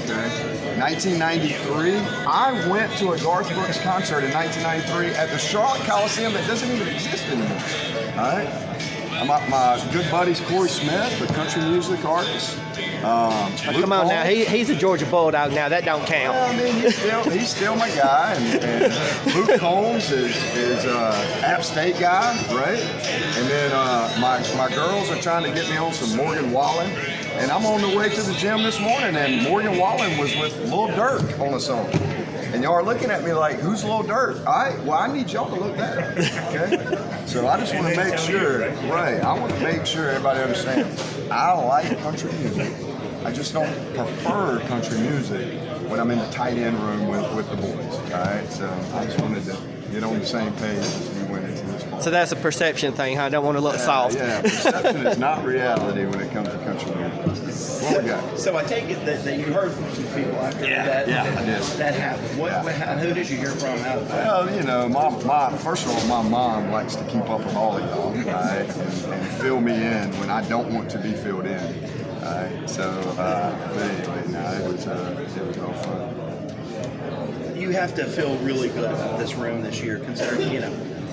Okay. 1993, I went to a Garth Brooks concert in 1993 at the Charlotte Coliseum that doesn't even exist anymore. All right. My good buddy's Corey Smith, a country music artist. Come on now, he's a Georgia Bulldog now. That don't count. Well, I mean, he's still my guy. And Luke Combs is App State guy, right? And then my girls are trying to get me on some Morgan Wallen. And I'm on the way to the gym this morning, and Morgan Wallen was with Lil Durk on a song. And y'all are looking at me like, who's Lil Durk? All right, well, I need y'all to look that up, okay? So I just want to make sure, right, I want to make sure everybody understands. I like country music. I just don't prefer country music when I'm in the tight end room with the boys, all right? So I just wanted to get on the same page as we went into this part. So that's a perception thing, huh? I don't want to look soft. Yeah, perception is not reality when it comes to country music. What we got? So I take it that you heard from some people after that happened. Who did you hear from out of that? Well, you know, first of all, my mom likes to keep up with all of y'all, right? And fill me in when I don't want to be filled in. Right? So, anyway, it was all fun. You have to feel really good about this room this year, considering, you know,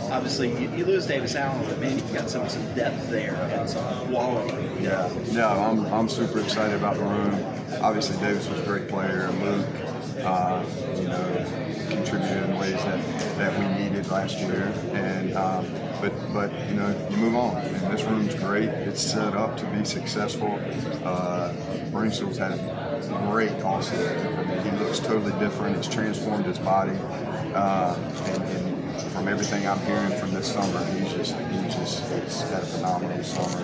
obviously you lose Davis Allen, but man, you've got some depth there and some quality. Yeah, I'm super excited about the room. Obviously, Davis was a great player, and Luke, you know, contributed in ways that we needed last year. And but you know, you move on. And this room's great. It's set up to be successful. Bristol's had a great offseason. I mean, he looks totally different. He's transformed his body, and from everything I'm hearing from this summer, he's had a phenomenal summer.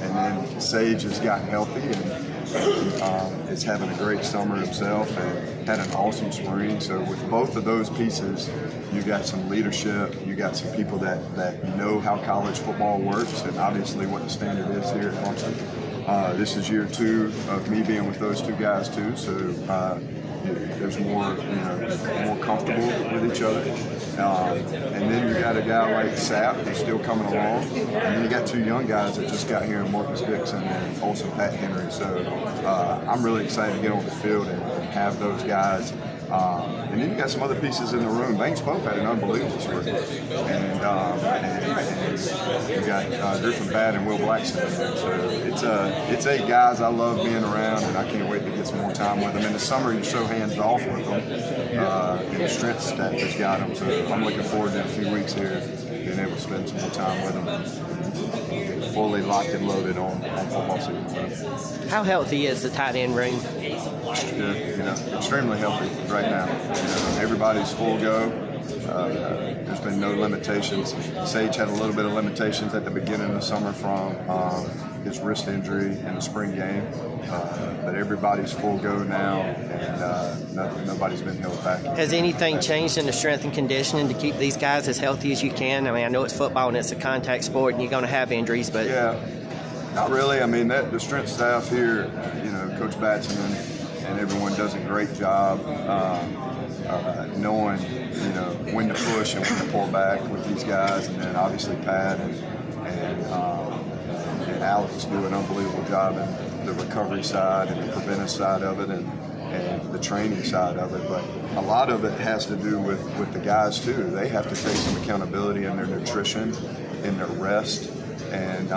And then Sage has gotten healthy and is having a great summer himself and had an awesome spring. So with both of those pieces, you got some leadership, you got some people that know how college football works and obviously what the standard is here at Clemson. This is year 2 of me being with those two guys too. So there's more comfortable with each other. And then you got a guy like Sapp who's still coming along. And then you got 2 young guys that just got here in Marcus Dixon and also Pat Henry. So I'm really excited to get on the field and have those guys. And then you got some other pieces in the room. Banks Pope had an unbelievable spring. And you got Griffin Badd and Will Blackson. So it's 8 guys I love being around, and I can't wait to get some more time with them. In the summer, you're so hands off with them. And the strength staff has got them. So I'm looking forward to a few weeks here, being able to spend some more time with them. Fully locked and loaded on football season. How healthy is the tight end room? Extremely healthy right now. Everybody's full go. There's been no limitations. Sage had a little bit of limitations at the beginning of the summer from his wrist injury in the spring game, but everybody's full go now, and nobody's been held back. Has anything changed in the strength and conditioning to keep these guys as healthy as you can? I mean, I know it's football and it's a contact sport, and you're going to have injuries, but not really. I mean, the strength staff here, Coach Batson and everyone does a great job knowing, when to push and when to pull back with these guys, and then obviously Pat and Alex do an unbelievable job in the recovery side and the preventive side of it and the training side of it. But a lot of it has to do with the guys too. They have to take some accountability in their nutrition, in their rest. And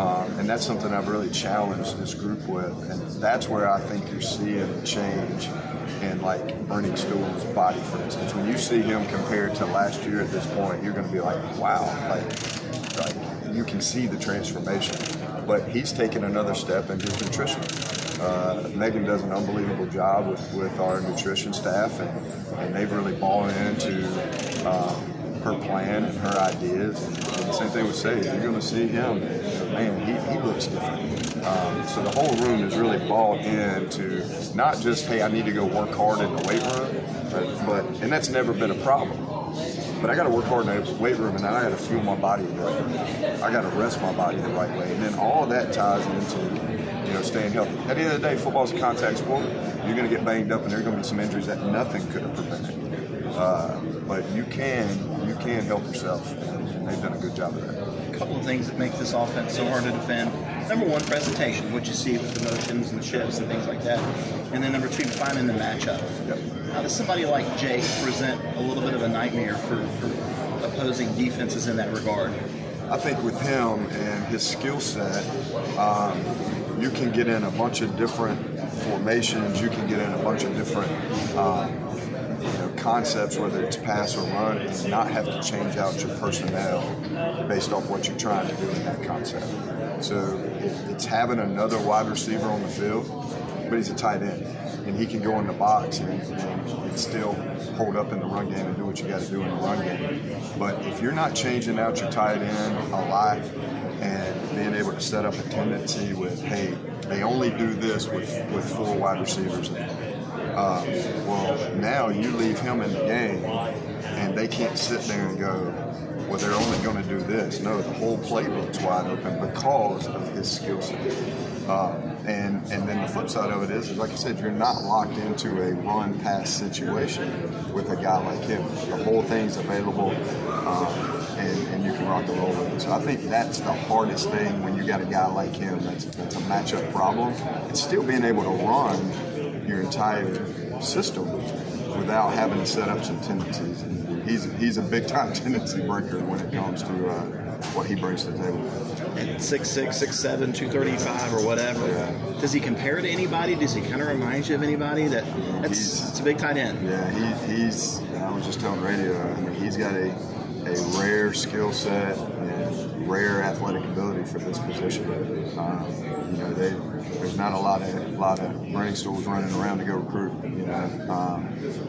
that's something I've really challenged this group with, and that's where I think you're seeing the change in like Bernie Stewell's body, for instance. When you see him compared to last year at this point, you're going to be like, wow, like you can see the transformation. But he's taken another step in his nutrition. Megan does an unbelievable job with our nutrition staff, and they've really bought into her plan and her ideas. And the same thing with Sage. You're going to see him, man, he looks different. So the whole room is really bought into not just, hey, I need to go work hard in the weight room, and that's never been a problem. But I got to work hard in the weight room, and then I got to fuel my body the right way. I got to rest my body the right way. And then all of that ties into, staying healthy. At the end of the day, football's a contact sport. You're going to get banged up, and there are going to be some injuries that nothing could have prevented. But you can help yourself, and they've done a good job of that. A couple of things that make this offense so hard to defend. number one, presentation, what you see with the motions and the shifts and things like that. And then number two, finding the matchup. Yep. How does somebody like Jake present a little bit of a nightmare for opposing defenses in that regard? I think with him and his skill set, you can get in a bunch of different formations. You can get in a bunch of different concepts, whether it's pass or run, and not have to change out your personnel based off what you're trying to do in that concept. So it's having another wide receiver on the field, but he's a tight end, and he can go in the box and still hold up in the run game and do what you got to do in the run game. But if you're not changing out your tight end a lot and being able to set up a tendency with, hey, they only do this with 4 wide receivers. Well, now you leave him in the game, and they can't sit there and go, well, they're only going to do this. No, the whole playbook's wide open because of his skill set. And then the flip side of it is, like I said, you're not locked into a run-pass situation with a guy like him. The whole thing's available, and you can rock and roll with it. So I think that's the hardest thing when you got a guy like him that's a matchup problem. It's still being able to run your entire system without having to set up some tendencies. And he's a big-time tendency breaker when it comes to what he brings to the table. At 6'6", 6'7", 235 or whatever. Yeah. Does he compare to anybody? Does he kind of remind you of anybody? It's a big tight end. Yeah, he's. I was just telling radio. I mean, he's got a rare skill set and rare athletic ability for this position. There's not a lot of running stools running around to go recruit.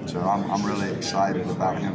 So I'm really excited about him